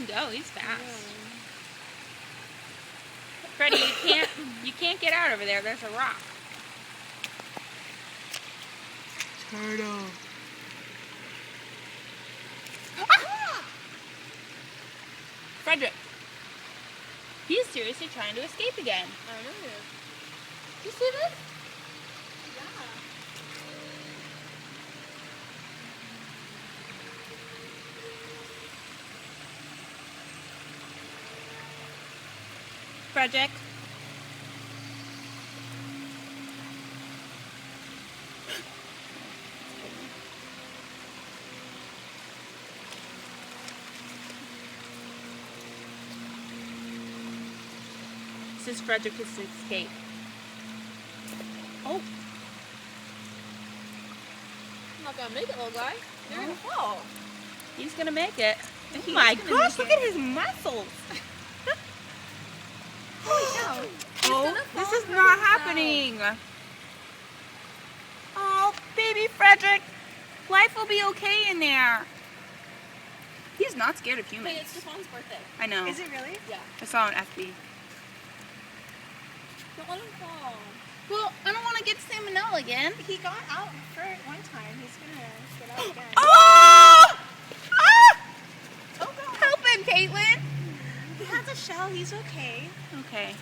him go. He's fast. Freddy, you can't get out over there. There's a rock. Turtle. Ah! Frederick. He's seriously trying to escape again. I know he is. You see this? Yeah. Frederick. This is Frederick's escape. Oh. I'm not gonna make it, little guy. You're gonna fall. He's gonna make it. Oh He's my gonna gosh, make look at his muscles. Holy cow. Oh, this is not happening. Oh, baby Frederick. Life will be okay in there. He's not scared of Hey, humans. it's Stefan's birthday. I know. Is it really? Yeah. I saw on FB. Don't let him fall. Well, I don't want to get salmonella again. He got out for it one time. He's gonna get out again. Oh! Ah! Oh God. Help him, Caitlin. He has a shell. He's okay. Okay.